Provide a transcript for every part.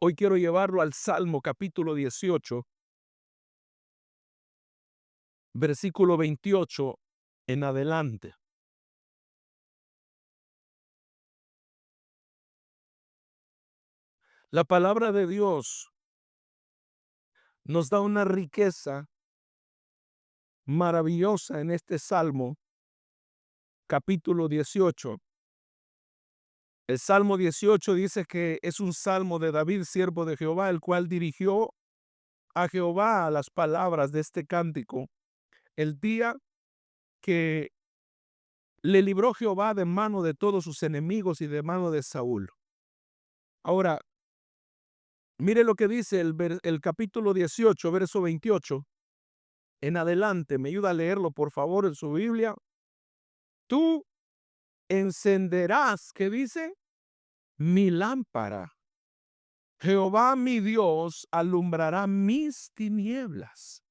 Hoy quiero llevarlo al Salmo capítulo 18, versículo 28 en adelante. La palabra de Dios nos da una riqueza maravillosa en este Salmo capítulo 18. El Salmo 18 dice que es un salmo de David, siervo de Jehová, el cual dirigió a Jehová las palabras de este cántico el día que le libró Jehová de mano de todos sus enemigos y de mano de Saúl. Ahora, mire lo que dice el capítulo 18, verso 28 en adelante. Me ayuda a leerlo, por favor, en su Biblia. Tú encenderás, ¿qué dice? Mi lámpara. Jehová mi Dios alumbrará mis tinieblas.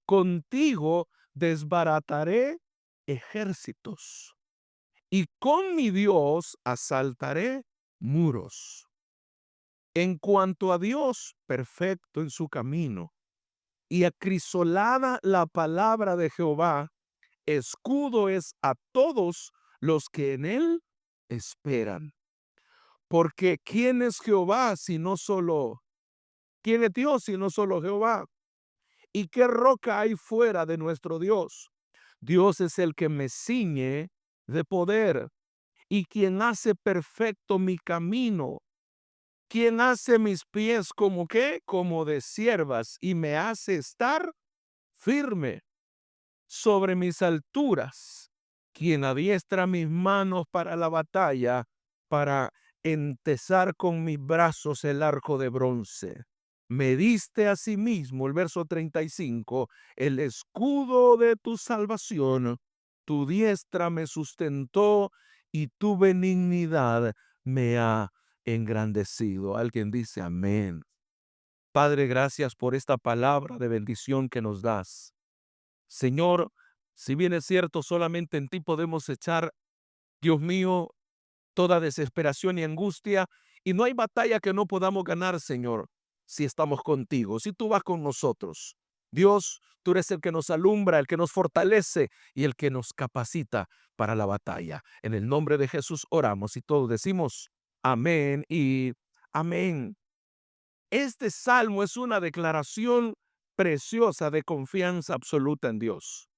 Contigo desbarataré ejércitos y con mi Dios asaltaré muros. En cuanto a Dios, perfecto en su camino, y acrisolada la palabra de Jehová, escudo es a todos los que en él esperan. Porque ¿quién es Jehová si no solo, quién es Dios si no solo Jehová? ¿Y qué roca hay fuera de nuestro Dios? Dios es el que me ciñe de poder y quien hace perfecto mi camino, quien hace mis pies como qué, como de siervas y me hace estar firme sobre mis alturas, quien adiestra mis manos para la batalla, para entesar con mis brazos el arco de bronce. Me diste a sí mismo, el verso 35, el escudo de tu salvación, tu diestra me sustentó y tu benignidad me ha engrandecido. Alguien dice amén. Padre, gracias por esta palabra de bendición que nos das. Señor, si bien es cierto, solamente en ti podemos echar, Dios mío, toda desesperación y angustia, y no hay batalla que no podamos ganar, Señor, si estamos contigo, si tú vas con nosotros. Dios, tú eres el que nos alumbra, el que nos fortalece y el que nos capacita para la batalla. En el nombre de Jesús oramos y todos decimos amén y amén. Este salmo es una declaración preciosa de confianza absoluta en Dios.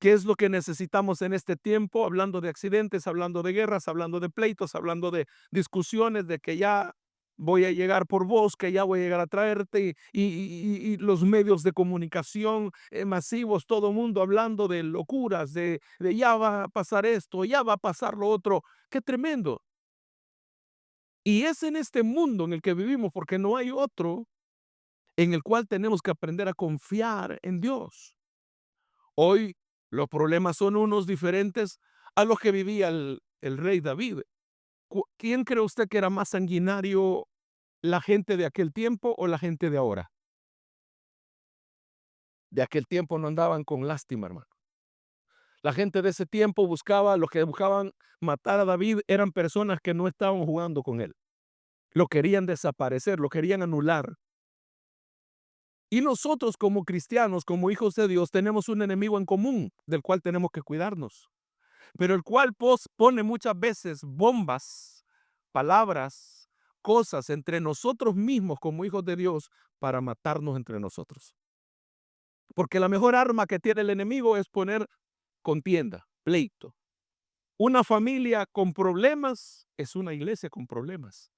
¿Qué es lo que necesitamos en este tiempo? Hablando de accidentes, hablando de guerras, hablando de pleitos, hablando de discusiones, de que ya voy a llegar por vos, que ya voy a llegar a traerte, y los medios de comunicación masivos, todo el mundo hablando de locuras, de ya va a pasar esto, ya va a pasar lo otro. ¡Qué tremendo! Y es en este mundo en el que vivimos, porque no hay otro en el cual tenemos que aprender a confiar en Dios. Hoy los problemas son unos diferentes a los que vivía el rey David. ¿Quién cree usted que era más sanguinario, la gente de aquel tiempo o la gente de ahora? De aquel tiempo no andaban con lástima, hermano. La gente de ese tiempo los que buscaban matar a David eran personas que no estaban jugando con él. Lo querían desaparecer, lo querían anular. Y nosotros como cristianos, como hijos de Dios, tenemos un enemigo en común del cual tenemos que cuidarnos, pero el cual pone muchas veces bombas, palabras, cosas entre nosotros mismos como hijos de Dios para matarnos entre nosotros. Porque la mejor arma que tiene el enemigo es poner contienda, pleito. Una familia con problemas es una iglesia con problemas.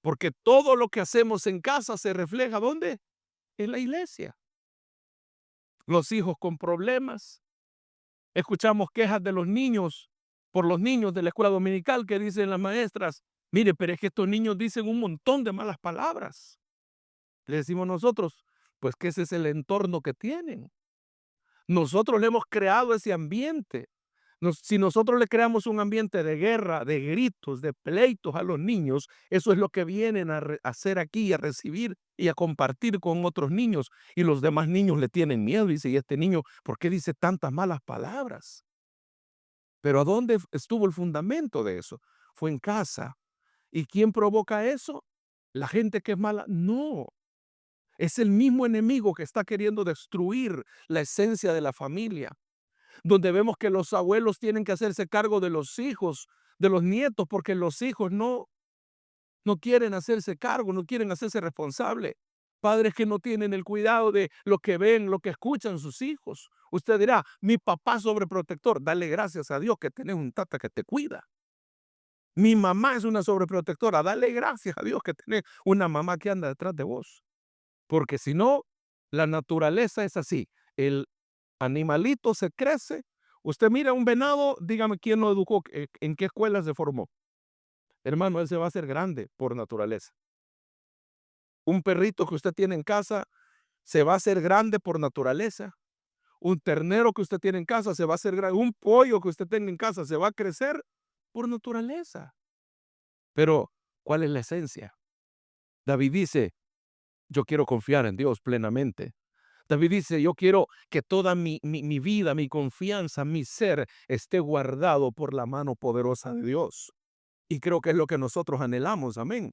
Porque todo lo que hacemos en casa se refleja ¿dónde? En la iglesia. Los hijos con problemas. Escuchamos quejas de los niños, por los niños de la escuela dominical que dicen las maestras, mire, pero es que estos niños dicen un montón de malas palabras. Le decimos nosotros, pues que ese es el entorno que tienen. Nosotros le hemos creado ese ambiente. Si nosotros le creamos un ambiente de guerra, de gritos, de pleitos a los niños, eso es lo que vienen a hacer aquí, a recibir y a compartir con otros niños. Y los demás niños le tienen miedo. Dice, ¿y este niño por qué dice tantas malas palabras? Pero ¿a dónde estuvo el fundamento de eso? Fue en casa. ¿Y quién provoca eso? La gente que es mala, no. Es el mismo enemigo que está queriendo destruir la esencia de la familia, donde vemos que los abuelos tienen que hacerse cargo de los hijos, de los nietos, porque los hijos no quieren hacerse cargo, no quieren hacerse responsable. Padres que no tienen el cuidado de lo que ven, lo que escuchan sus hijos. Usted dirá, mi papá sobreprotector, dale gracias a Dios que tenés un tata que te cuida. Mi mamá es una sobreprotectora, dale gracias a Dios que tenés una mamá que anda detrás de vos. Porque si no, la naturaleza es así. El animalito se crece. Usted mira un venado, dígame quién lo educó, en qué escuela se formó. Hermano, él se va a hacer grande por naturaleza. Un perrito que usted tiene en casa se va a hacer grande por naturaleza. Un ternero que usted tiene en casa se va a hacer grande. Un pollo que usted tenga en casa se va a crecer por naturaleza. Pero, ¿cuál es la esencia? David dice, yo quiero confiar en Dios plenamente. David dice, yo quiero que toda mi vida, mi confianza, mi ser esté guardado por la mano poderosa de Dios. Y creo que es lo que nosotros anhelamos, amén.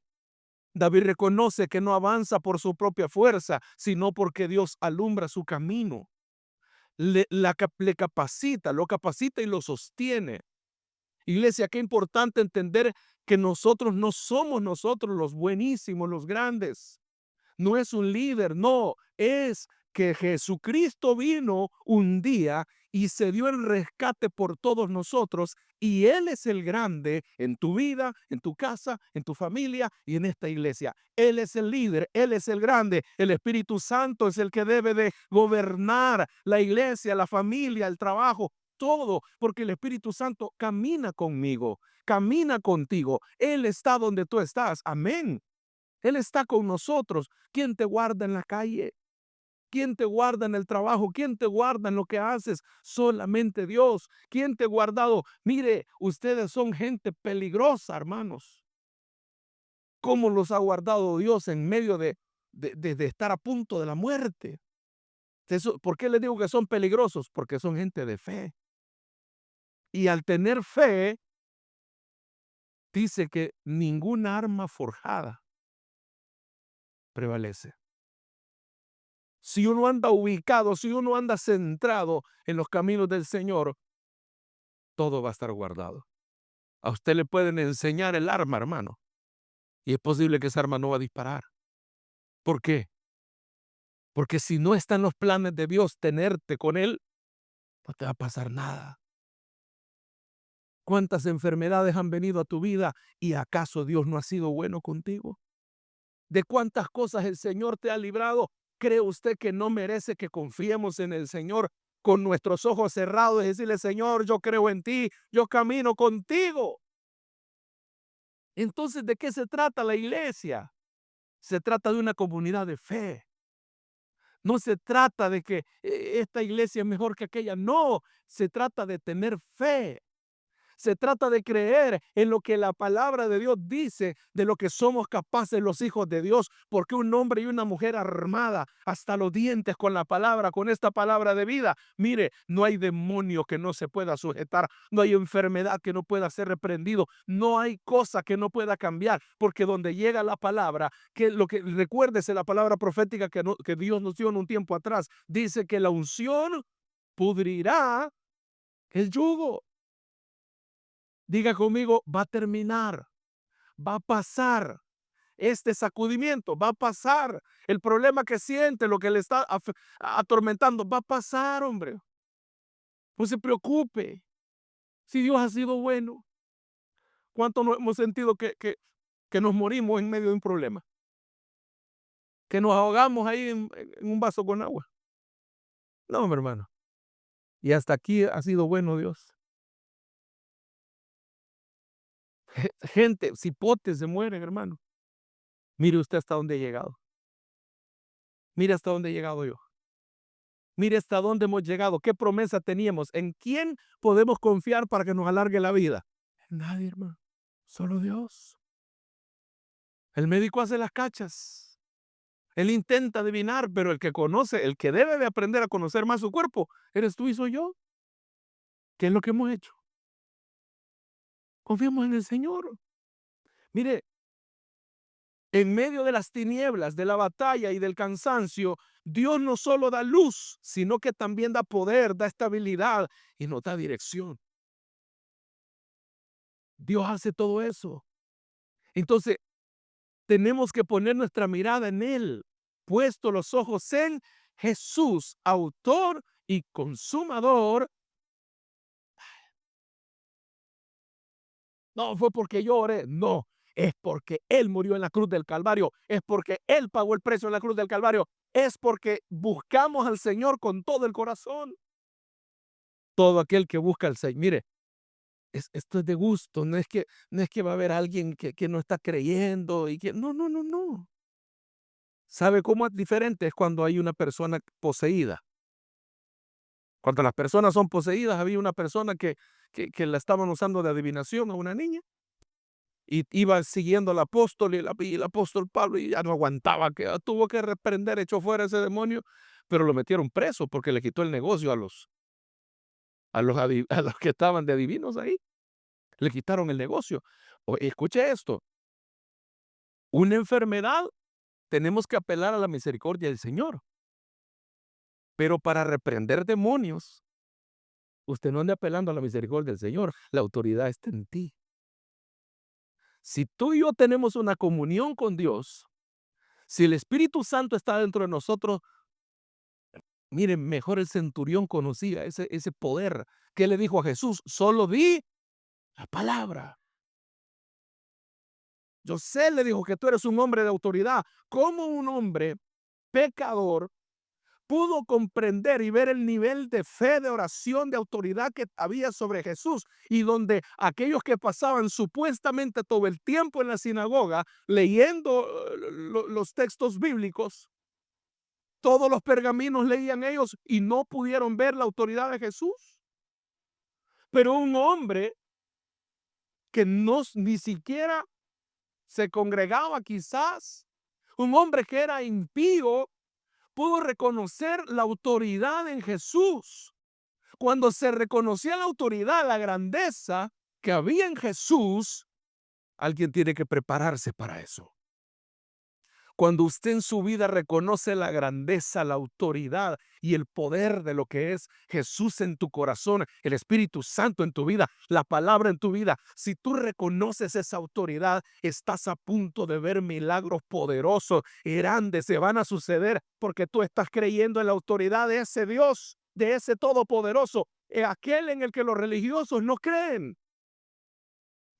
David reconoce que no avanza por su propia fuerza, sino porque Dios alumbra su camino. Le capacita, lo capacita y lo sostiene. Iglesia, qué importante entender que nosotros no somos nosotros los buenísimos, los grandes. No es un líder, no, es que Jesucristo vino un día y se dio el rescate por todos nosotros y Él es el grande en tu vida, en tu casa, en tu familia y en esta iglesia. Él es el líder, Él es el grande, el Espíritu Santo es el que debe de gobernar la iglesia, la familia, el trabajo, todo, porque el Espíritu Santo camina conmigo, camina contigo. Él está donde tú estás. Amén. Él está con nosotros. ¿Quién te guarda en la calle? ¿Quién te guarda en el trabajo? ¿Quién te guarda en lo que haces? Solamente Dios. ¿Quién te ha guardado? Mire, ustedes son gente peligrosa, hermanos. ¿Cómo los ha guardado Dios en medio de estar a punto de la muerte? ¿Por qué les digo que son peligrosos? Porque son gente de fe. Y al tener fe, dice que ninguna arma forjada prevalece. Si uno anda ubicado, si uno anda centrado en los caminos del Señor, todo va a estar guardado. A usted le pueden enseñar el arma, hermano, y es posible que esa arma no va a disparar. ¿Por qué? Porque si no está en los planes de Dios tenerte con Él, no te va a pasar nada. ¿Cuántas enfermedades han venido a tu vida y acaso Dios no ha sido bueno contigo? ¿De cuántas cosas el Señor te ha librado? ¿Cree usted que no merece que confiemos en el Señor con nuestros ojos cerrados y decirle, Señor, yo creo en ti, yo camino contigo? Entonces, ¿de qué se trata la iglesia? Se trata de una comunidad de fe. No se trata de que esta iglesia es mejor que aquella. No, se trata de tener fe. Se trata de creer en lo que la palabra de Dios dice, de lo que somos capaces los hijos de Dios, porque un hombre y una mujer armada hasta los dientes con la palabra, con esta palabra de vida, mire, no hay demonio que no se pueda sujetar, no hay enfermedad que no pueda ser reprendido, no hay cosa que no pueda cambiar, porque donde llega la palabra, que lo que recuérdese la palabra profética que Dios nos dio en un tiempo atrás, dice que la unción pudrirá el yugo. Diga conmigo, va a terminar, va a pasar. Este sacudimiento va a pasar. El problema que siente, lo que le está atormentando, va a pasar, hombre. No se preocupe. Si Dios ha sido bueno, ¿cuánto nos hemos sentido que nos morimos en medio de un problema? Que nos ahogamos ahí en un vaso con agua. No, mi hermano. Y hasta aquí ha sido bueno Dios. Gente, cipotes se mueren, hermano. Mire usted hasta dónde he llegado. Mire hasta dónde he llegado yo. Mire hasta dónde hemos llegado, qué promesa teníamos, en quién podemos confiar para que nos alargue la vida. En nadie, hermano, solo Dios. El médico hace las cachas, él intenta adivinar, pero el que conoce, el que debe de aprender a conocer más su cuerpo, eres tú y soy yo. ¿Qué es lo que hemos hecho? Confiamos en el Señor. Mire, En medio de las tinieblas, de la batalla y del cansancio, Dios no solo da luz, sino que también da poder, da estabilidad y nos da dirección. Dios hace todo eso. Entonces, tenemos que poner nuestra mirada en Él, puesto los ojos en Jesús, autor y consumador. No fue porque yo oré, no, es porque Él murió en la cruz del Calvario, es porque Él pagó el precio en la cruz del Calvario, es porque buscamos al Señor con todo el corazón. Todo aquel que busca al Señor, mire, esto es de gusto, no es que va a haber alguien que no está creyendo y que no, no, no, no. ¿Sabe cómo es diferente? Es cuando hay una persona poseída. Cuando las personas son poseídas, había una persona que la estaban usando de adivinación a una niña y iba siguiendo al apóstol y el apóstol Pablo y ya no aguantaba, que tuvo que reprender, echó fuera ese demonio, pero lo metieron preso porque le quitó el negocio a los que estaban de adivinos ahí. Le quitaron el negocio. Escuche esto, una enfermedad tenemos que apelar a la misericordia del Señor, pero para reprender demonios, usted no ande apelando a la misericordia del Señor, la autoridad está en ti. Si tú y yo tenemos una comunión con Dios, si el Espíritu Santo está dentro de nosotros, miren, mejor el centurión conocía ese poder. ¿Qué le dijo a Jesús? Solo di la palabra. Yo sé, le dijo, que tú eres un hombre de autoridad. ¿Cómo un hombre pecador pudo comprender y ver el nivel de fe, de oración, de autoridad que había sobre Jesús, y donde aquellos que pasaban supuestamente todo el tiempo en la sinagoga leyendo los textos bíblicos, todos los pergaminos leían ellos y no pudieron ver la autoridad de Jesús? Pero un hombre que no ni siquiera se congregaba, quizás un hombre que era impío, pudo reconocer la autoridad en Jesús. Cuando se reconocía la autoridad, la grandeza que había en Jesús, alguien tiene que prepararse para eso. Cuando usted en su vida reconoce la grandeza, la autoridad y el poder de lo que es Jesús en tu corazón, el Espíritu Santo en tu vida, la palabra en tu vida, si tú reconoces esa autoridad, estás a punto de ver milagros poderosos, grandes, se van a suceder porque tú estás creyendo en la autoridad de ese Dios, de ese Todopoderoso, aquel en el que los religiosos no creen,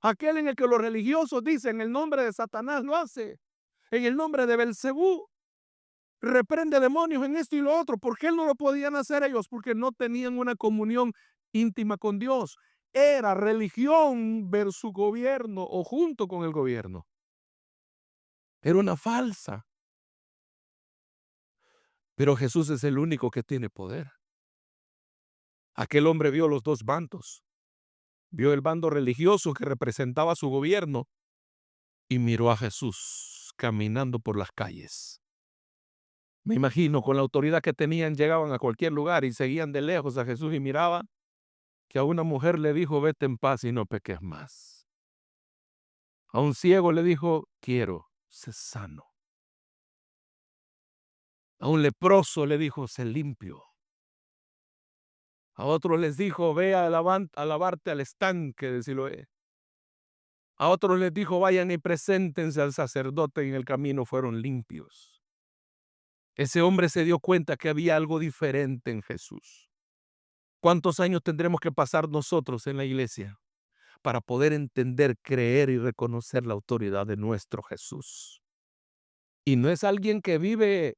aquel en el que los religiosos dicen el nombre de Satanás lo hace, en el nombre de Belcebú reprende demonios en esto y lo otro. ¿Por qué no lo podían hacer ellos? Porque no tenían una comunión íntima con Dios. Era religión versus gobierno o junto con el gobierno. Era una falsa. Pero Jesús es el único que tiene poder. Aquel hombre vio los dos bandos. Vio el bando religioso que representaba su gobierno y miró a Jesús caminando por las calles. Me imagino, con la autoridad que tenían, llegaban a cualquier lugar y seguían de lejos a Jesús y miraban que a una mujer le dijo, vete en paz y no peques más. A un ciego le dijo, quiero, sé sano. A un leproso le dijo, sé limpio. A otros les dijo, ve a lavarte al estanque de Siloé. A otros les dijo, vayan y preséntense al sacerdote, y en el camino fueron limpios. Ese hombre se dio cuenta que había algo diferente en Jesús. ¿Cuántos años tendremos que pasar nosotros en la iglesia para poder entender, creer y reconocer la autoridad de nuestro Jesús? Y no es alguien que vive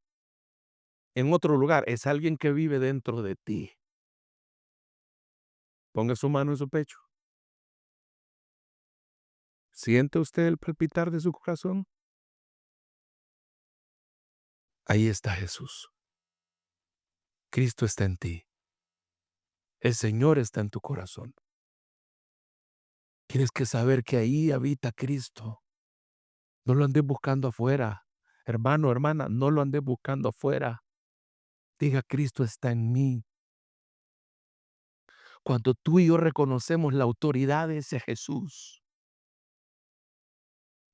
en otro lugar, es alguien que vive dentro de ti. Ponga su mano en su pecho. ¿Siente usted el palpitar de su corazón? Ahí está Jesús. Cristo está en ti. El Señor está en tu corazón. Tienes que saber que ahí habita Cristo. No lo andes buscando afuera. Hermano, hermana, no lo andes buscando afuera. Diga, Cristo está en mí. Cuando tú y yo reconocemos la autoridad de ese Jesús,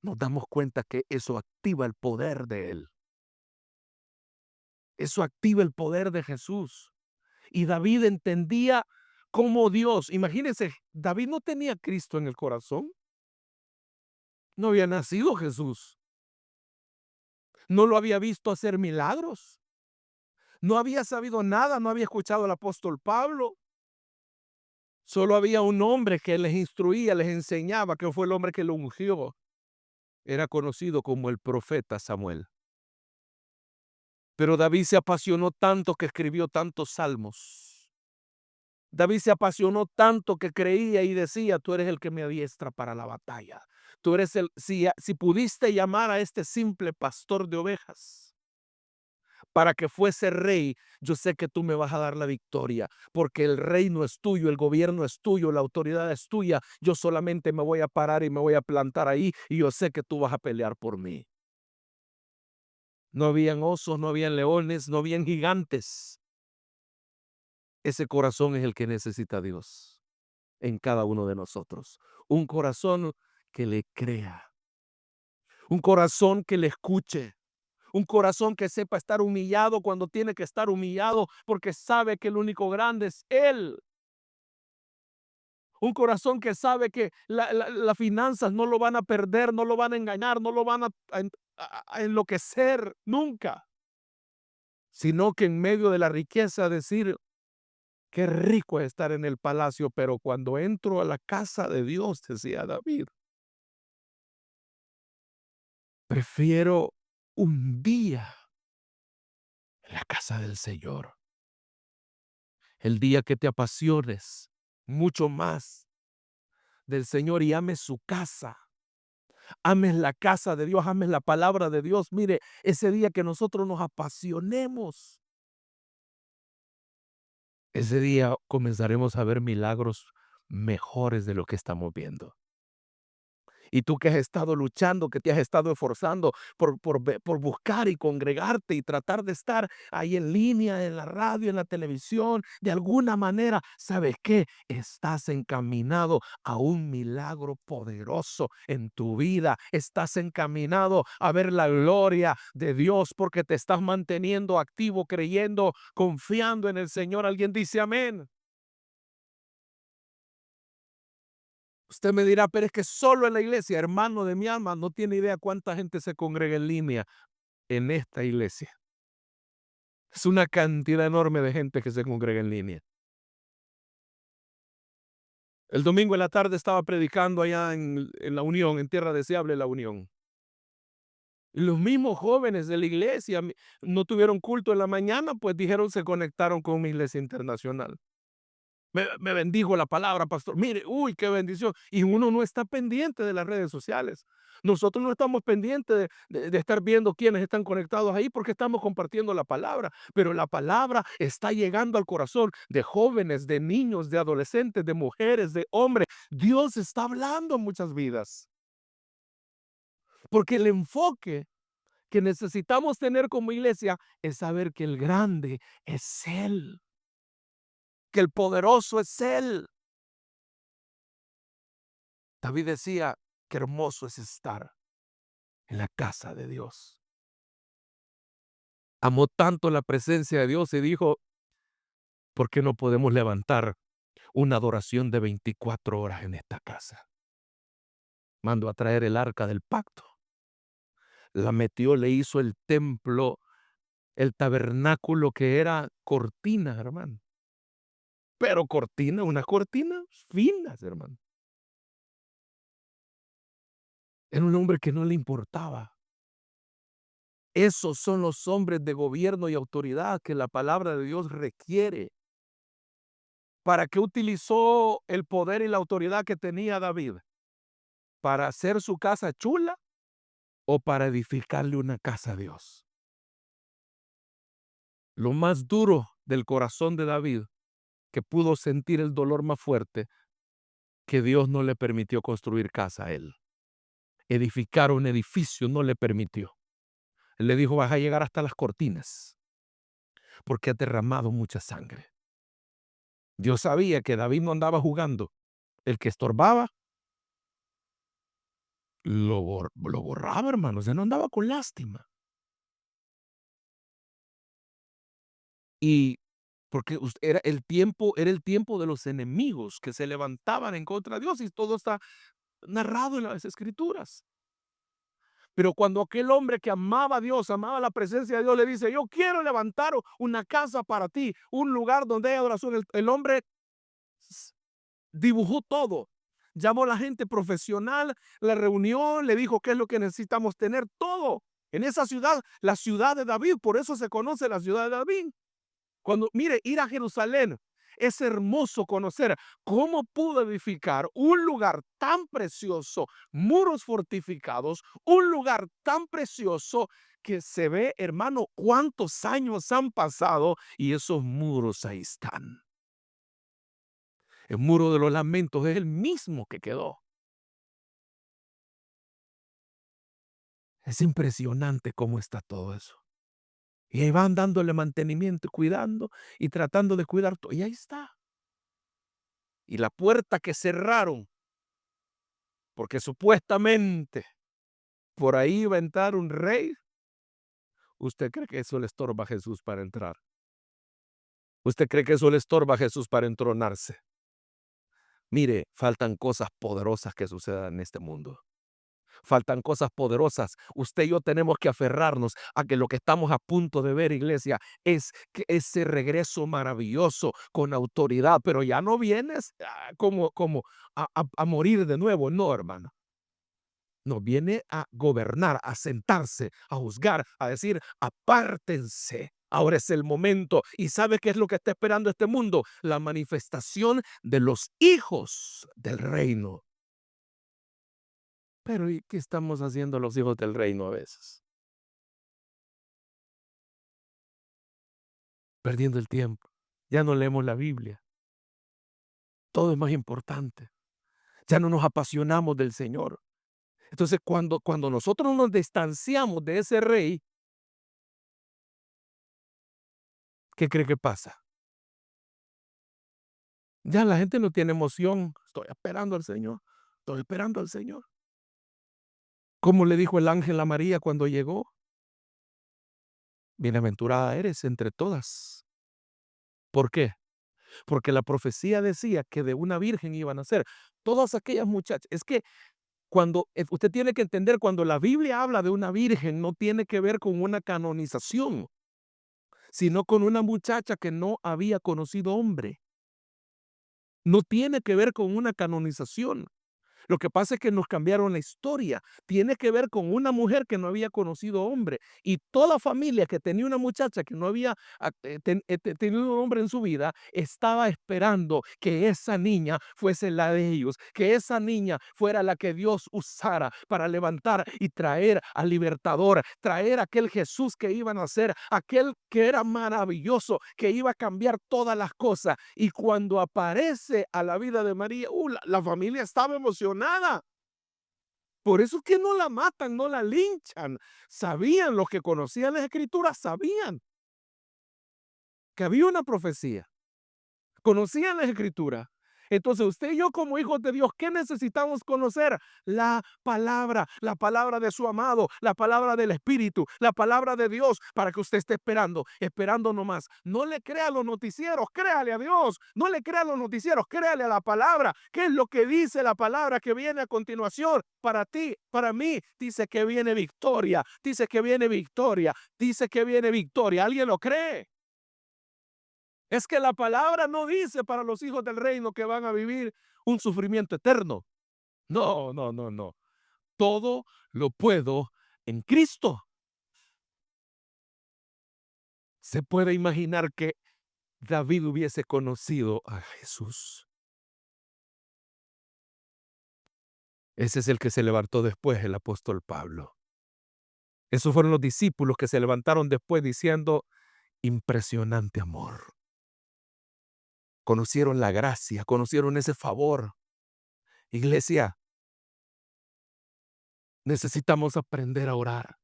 nos damos cuenta que eso activa el poder de Él. Eso activa el poder de Jesús. Y David entendía cómo Dios, imagínense, David no tenía a Cristo en el corazón, no había nacido Jesús, no lo había visto hacer milagros, no había sabido nada, no había escuchado al apóstol Pablo, solo había un hombre que les instruía, les enseñaba, que fue el hombre que lo ungió. Era conocido como el profeta Samuel. Pero David se apasionó tanto que escribió tantos salmos. David se apasionó tanto que creía y decía: tú eres el que me adiestra para la batalla. Tú eres si pudiste llamar a este simple pastor de ovejas para que fuese rey, yo sé que tú me vas a dar la victoria, porque el reino es tuyo, el gobierno es tuyo, la autoridad es tuya. Yo solamente me voy a parar y me voy a plantar ahí y yo sé que tú vas a pelear por mí. No habían osos, no habían leones, no habían gigantes. Ese corazón es el que necesita Dios en cada uno de nosotros. Un corazón que le crea, un corazón que le escuche, un corazón que sepa estar humillado cuando tiene que estar humillado porque sabe que el único grande es Él. Un corazón que sabe que las finanzas no lo van a perder, no lo van a engañar, no lo van a enloquecer nunca, sino que en medio de la riqueza decir: qué rico es estar en el palacio, pero cuando entro a la casa de Dios, decía David, prefiero un día en la casa del Señor. El día que te apasiones mucho más del Señor y ames su casa, ames la casa de Dios, ames la palabra de Dios. Mire, ese día que nosotros nos apasionemos, ese día comenzaremos a ver milagros mejores de lo que estamos viendo. Y tú que has estado luchando, que te has estado esforzando por buscar y congregarte y tratar de estar ahí en línea, en la radio, en la televisión, de alguna manera, ¿sabes qué? Estás encaminado a un milagro poderoso en tu vida. Estás encaminado a ver la gloria de Dios porque te estás manteniendo activo, creyendo, confiando en el Señor. Alguien dice amén. Usted me dirá, pero es que solo en la iglesia, hermano de mi alma, no tiene idea cuánta gente se congrega en línea en esta iglesia. Es una cantidad enorme de gente que se congrega en línea. El domingo en la tarde estaba predicando allá en La Unión, en Tierra Deseable, La Unión. Y los mismos jóvenes de la iglesia no tuvieron culto en la mañana, pues dijeron, se conectaron con mi iglesia internacional. Me bendijo la palabra, pastor. Mire, uy, qué bendición. Y uno no está pendiente de las redes sociales. Nosotros no estamos pendientes de estar viendo quiénes están conectados ahí porque estamos compartiendo la palabra. Pero la palabra está llegando al corazón de jóvenes, de niños, de adolescentes, de mujeres, de hombres. Dios está hablando en muchas vidas. Porque el enfoque que necesitamos tener como iglesia es saber que el grande es Él, que el poderoso es Él. David decía, qué hermoso es estar en la casa de Dios. Amó tanto la presencia de Dios y dijo, ¿por qué no podemos levantar una adoración de 24 horas en esta casa? Mandó a traer el arca del pacto. La metió, le hizo el templo, el tabernáculo que era cortina, hermano. Pero cortina, unas cortinas finas, hermano. Era un hombre que no le importaba. Esos son los hombres de gobierno y autoridad que la palabra de Dios requiere. ¿Para qué utilizó el poder y la autoridad que tenía David? ¿Para hacer su casa chula o para edificarle una casa a Dios? Lo más duro del corazón de David, que pudo sentir el dolor más fuerte, que Dios no le permitió construir casa a él. Edificar un edificio no le permitió. Él le dijo, vas a llegar hasta las cortinas, porque ha derramado mucha sangre. Dios sabía que David no andaba jugando. El que estorbaba lo borraba, hermanos, ya no andaba con lástima. Y porque era el tiempo de los enemigos que se levantaban en contra de Dios, y todo está narrado en las Escrituras. Pero cuando aquel hombre que amaba a Dios, amaba la presencia de Dios, le dice: yo quiero levantar una casa para ti, un lugar donde hay adoración. El hombre s- dibujó todo. Llamó a la gente profesional, la reunión, le dijo qué es lo que necesitamos tener, todo. En esa ciudad, la ciudad de David, por eso se conoce la ciudad de David. Cuando, mire, ir a Jerusalén es hermoso conocer cómo pudo edificar un lugar tan precioso, muros fortificados, un lugar tan precioso que se ve, hermano, cuántos años han pasado y esos muros ahí están. El muro de los lamentos es el mismo que quedó. Es impresionante cómo está todo eso. Y ahí van dándole mantenimiento y cuidando y tratando de cuidar todo. Y ahí está. Y la puerta que cerraron, porque supuestamente por ahí va a entrar un rey. ¿Usted cree que eso le estorba a Jesús para entrar? ¿Usted cree que eso le estorba a Jesús para entronarse? Mire, faltan cosas poderosas que sucedan en este mundo. Faltan cosas poderosas. Usted y yo tenemos que aferrarnos a que lo que estamos a punto de ver, iglesia, es que ese regreso maravilloso con autoridad, pero ya no vienes como a morir de nuevo, no, hermano. No, viene a gobernar, a sentarse, a juzgar, a decir, apártense. Ahora es el momento. ¿Y sabe qué es lo que está esperando este mundo? La manifestación de los hijos del reino. Pero ¿y qué estamos haciendo los hijos del reino a veces? Perdiendo el tiempo. Ya no leemos la Biblia. Todo es más importante. Ya no nos apasionamos del Señor. Entonces, cuando nosotros nos distanciamos de ese rey, ¿qué cree que pasa? Ya la gente no tiene emoción. Estoy esperando al Señor. Estoy esperando al Señor. ¿Cómo le dijo el ángel a María cuando llegó? Bienaventurada eres entre todas. ¿Por qué? Porque la profecía decía que de una virgen iban a ser todas aquellas muchachas. Es que usted tiene que entender, cuando la Biblia habla de una virgen, no tiene que ver con una canonización, sino con una muchacha que no había conocido hombre. No tiene que ver con una canonización. Lo que pasa es que nos cambiaron la historia. Tiene que ver con una mujer que no había conocido hombre. Y toda familia que tenía una muchacha que no había tenido un hombre en su vida, estaba esperando que esa niña fuese la de ellos, que esa niña fuera la que Dios usara para levantar y traer al libertador, traer aquel Jesús que iban a ser, aquel que era maravilloso, que iba a cambiar todas las cosas. Y cuando aparece a la vida de María, la familia estaba emocionada. Por eso es que no la matan, no la linchan. Sabían, los que conocían las escrituras, sabían que había una profecía. Conocían las escrituras. Entonces, usted y yo, como hijos de Dios, ¿qué necesitamos conocer? La palabra de su amado, la palabra del Espíritu, la palabra de Dios, para que usted esté esperando, esperando nomás. No le crea a los noticieros, créale a Dios. No le crea a los noticieros, créale a la palabra. ¿Qué es lo que dice la palabra que viene a continuación? Para ti, para mí, dice que viene victoria, dice que viene victoria, dice que viene victoria. ¿Alguien lo cree? Es que la palabra no dice para los hijos del reino que van a vivir un sufrimiento eterno. No, no, no, no. Todo lo puedo en Cristo. Se puede imaginar que David hubiese conocido a Jesús. Ese es el que se levantó después, el apóstol Pablo. Esos fueron los discípulos que se levantaron después diciendo, impresionante amor. Conocieron la gracia, conocieron ese favor. Iglesia, necesitamos aprender a orar.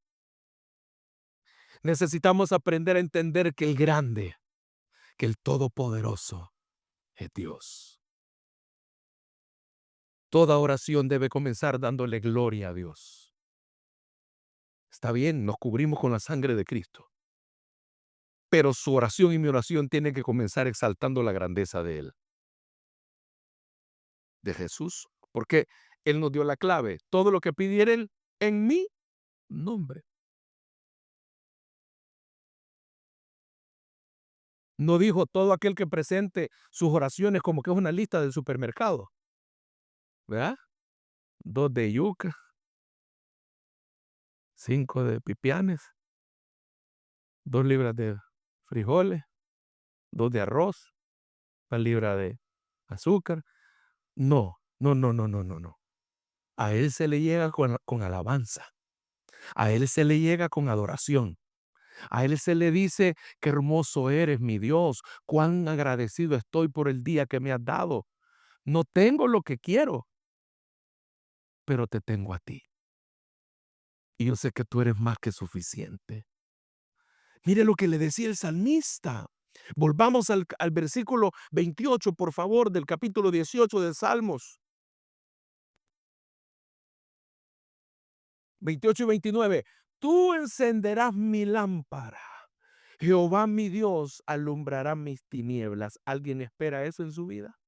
Necesitamos aprender a entender que el grande, que el todopoderoso es Dios. Toda oración debe comenzar dándole gloria a Dios. Está bien, nos cubrimos con la sangre de Cristo, pero su oración y mi oración tienen que comenzar exaltando la grandeza de Él, de Jesús, porque Él nos dio la clave. Todo lo que pidieren en mi nombre. No dijo todo aquel que presente sus oraciones como que es una lista del supermercado, ¿verdad? 2 de yuca, 5 de pipianes, 2 libras de frijoles, 2 de arroz, 1 libra de azúcar. No, no, no, no, no, no, no. A Él se le llega con alabanza. A Él se le llega con adoración. A Él se le dice: "Qué hermoso eres, mi Dios, cuán agradecido estoy por el día que me has dado. No tengo lo que quiero, pero te tengo a ti. Y yo sé que tú eres más que suficiente". Mire lo que le decía el salmista. Volvamos al versículo 28, por favor, del capítulo 18 de Salmos. 28 y 29. Tú encenderás mi lámpara. Jehová mi Dios alumbrará mis tinieblas. ¿Alguien espera eso en su vida?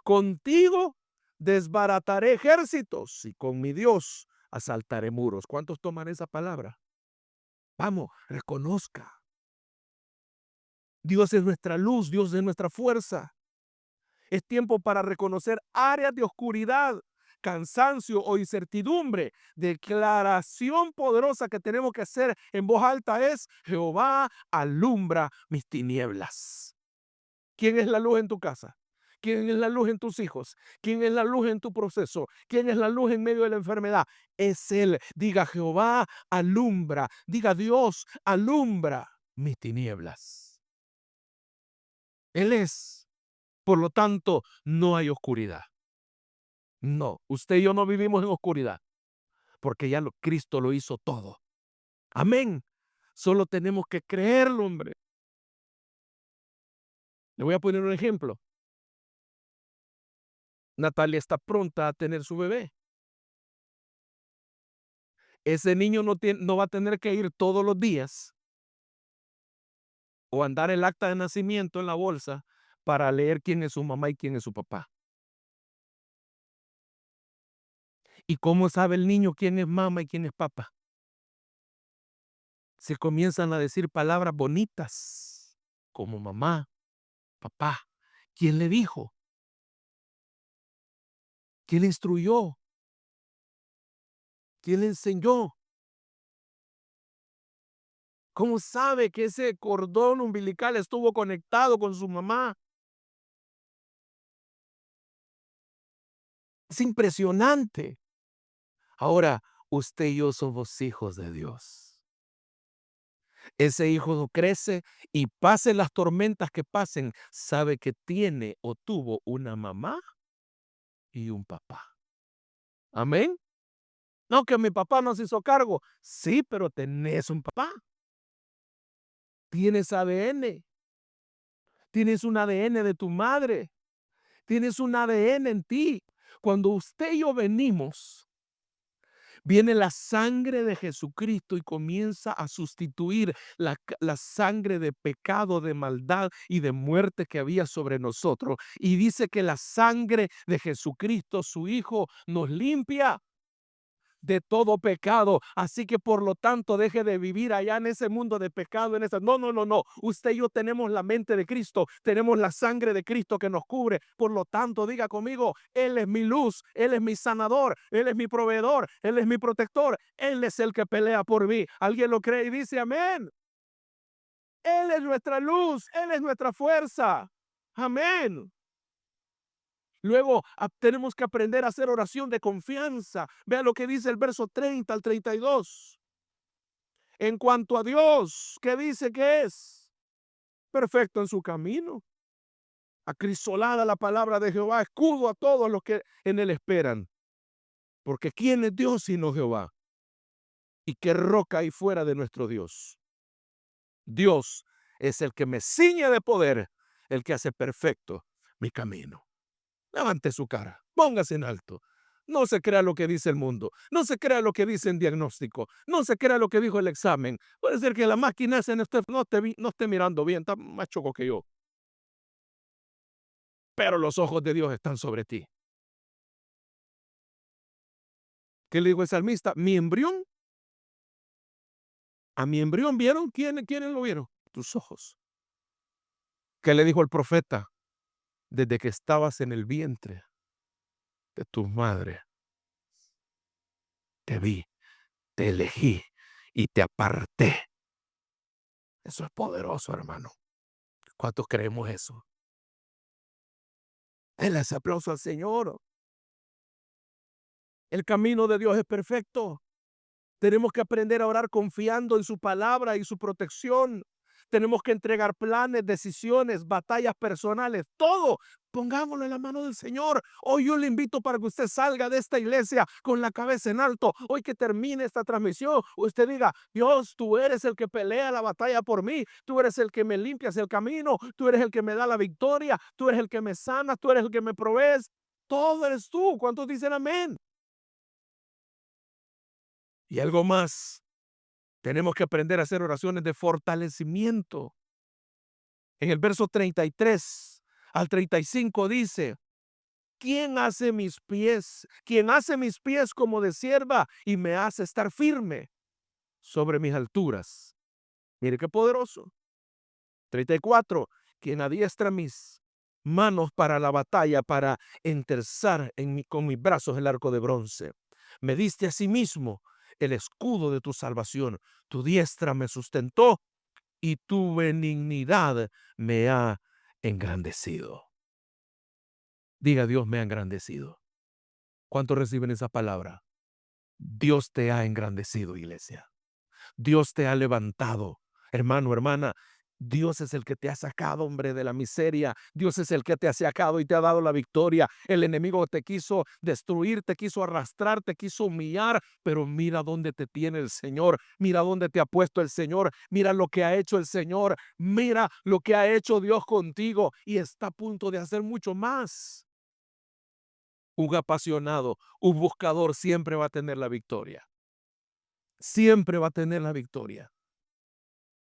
Contigo desbarataré ejércitos y con mi Dios asaltaré muros. ¿Cuántos toman esa palabra? Vamos, reconozca. Dios es nuestra luz, Dios es nuestra fuerza. Es tiempo para reconocer áreas de oscuridad, cansancio o incertidumbre. Declaración poderosa que tenemos que hacer en voz alta es: Jehová alumbra mis tinieblas. ¿Quién es la luz en tu casa? ¿Quién es la luz en tus hijos? ¿Quién es la luz en tu proceso? ¿Quién es la luz en medio de la enfermedad? Es Él. Diga: Jehová alumbra. Diga: Dios alumbra mis tinieblas. Él es. Por lo tanto, no hay oscuridad. No, usted y yo no vivimos en oscuridad, porque ya Cristo lo hizo todo. Amén. Solo tenemos que creerlo, hombre. Le voy a poner un ejemplo. Natalia está pronta a tener su bebé. Ese niño no va a tener que ir todos los días o andar el acta de nacimiento en la bolsa para leer quién es su mamá y quién es su papá. ¿Y cómo sabe el niño quién es mamá y quién es papá? Se comienzan a decir palabras bonitas como mamá, papá. ¿Quién le dijo? ¿Quién le instruyó? ¿Quién le enseñó? ¿Cómo sabe que ese cordón umbilical estuvo conectado con su mamá? Es impresionante. Ahora, usted y yo somos hijos de Dios. Ese hijo crece y pase las tormentas que pasen, sabe que tiene o tuvo una mamá y un papá. Amén. No, que mi papá no se hizo cargo. Sí, pero tenés un papá. Tienes ADN. Tienes un ADN de tu madre. Tienes un ADN en ti. Cuando usted y yo venimos, viene la sangre de Jesucristo y comienza a sustituir la sangre de pecado, de maldad y de muerte que había sobre nosotros. Y dice que la sangre de Jesucristo, su Hijo, nos limpia de todo pecado. Así que por lo tanto deje de vivir allá en ese mundo de pecado, no, no, no, no. Usted y yo tenemos la mente de Cristo, tenemos la sangre de Cristo que nos cubre. Por lo tanto, diga conmigo: Él es mi luz, Él es mi sanador, Él es mi proveedor, Él es mi protector, Él es el que pelea por mí. ¿Alguien lo cree y dice amén? Él es nuestra luz, Él es nuestra fuerza. Amén. Luego tenemos que aprender a hacer oración de confianza. Vea lo que dice el verso 30 al 32. En cuanto a Dios, ¿qué dice que es? Perfecto en su camino. Acrisolada la palabra de Jehová, escudo a todos los que en él esperan. Porque ¿quién es Dios sino Jehová? ¿Y qué roca hay fuera de nuestro Dios? Dios es el que me ciñe de poder, el que hace perfecto mi camino. Levante su cara. Póngase en alto. No se crea lo que dice el mundo. No se crea lo que dice el diagnóstico. No se crea lo que dijo el examen. Puede ser que la máquina esa no esté mirando bien, está más choco que yo. Pero los ojos de Dios están sobre ti. ¿Qué le dijo el salmista? Mi embrión, a mi embrión vieron. ¿Quiénes lo vieron? Tus ojos. ¿Qué le dijo el profeta? Desde que estabas en el vientre de tu madre, te vi, te elegí y te aparté. Eso es poderoso, hermano. ¿Cuántos creemos eso? Él hace aplauso al Señor. El camino de Dios es perfecto. Tenemos que aprender a orar confiando en su palabra y su protección. Tenemos que entregar planes, decisiones, batallas personales, todo. Pongámoslo en la mano del Señor. Hoy yo le invito para que usted salga de esta iglesia con la cabeza en alto. Hoy que termine esta transmisión, usted diga: Dios, tú eres el que pelea la batalla por mí. Tú eres el que me limpias el camino. Tú eres el que me da la victoria. Tú eres el que me sana. Tú eres el que me provees. Todo eres tú. ¿Cuántos dicen amén? Y algo más. Tenemos que aprender a hacer oraciones de fortalecimiento. En el verso 33 al 35 dice: ¿Quién hace mis pies? ¿Quién hace mis pies como de sierva y me hace estar firme sobre mis alturas? Mire qué poderoso. 34. ¿Quién adiestra mis manos para la batalla, para enterzar con mis brazos el arco de bronce? Me diste a sí mismo el escudo de tu salvación. Tu diestra me sustentó y tu benignidad me ha engrandecido. Diga: Dios me ha engrandecido. ¿Cuántos reciben esa palabra? Dios te ha engrandecido, iglesia. Dios te ha levantado, hermano, hermana. Dios es el que te ha sacado, hombre, de la miseria. Dios es el que te ha sacado y te ha dado la victoria. El enemigo te quiso destruir, te quiso arrastrar, te quiso humillar, pero mira dónde te tiene el Señor. Mira dónde te ha puesto el Señor. Mira lo que ha hecho el Señor. Mira lo que ha hecho Dios contigo y está a punto de hacer mucho más. Un apasionado, un buscador siempre va a tener la victoria. Siempre va a tener la victoria.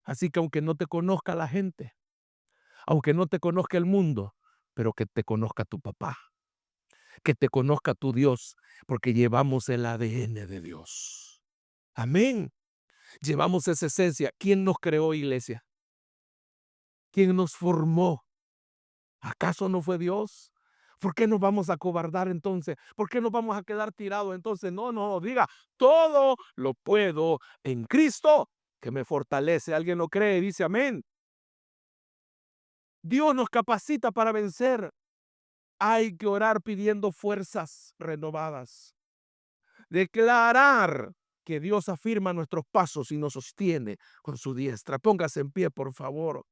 Así que aunque no te conozca la gente, aunque no te conozca el mundo, pero que te conozca tu papá, que te conozca tu Dios, porque llevamos el ADN de Dios. Amén. Llevamos esa esencia. ¿Quién nos creó, iglesia? ¿Quién nos formó? ¿Acaso no fue Dios? ¿Por qué nos vamos a acobardar entonces? ¿Por qué nos vamos a quedar tirados entonces? No, no, diga: todo lo puedo en Cristo que me fortalece. ¿Alguien lo cree? Dice amén. Dios nos capacita para vencer. Hay que orar pidiendo fuerzas renovadas. Declarar que Dios afirma nuestros pasos y nos sostiene con su diestra. Póngase en pie, por favor.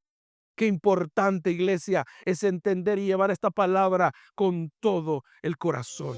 Qué importante, iglesia, es entender y llevar esta palabra con todo el corazón.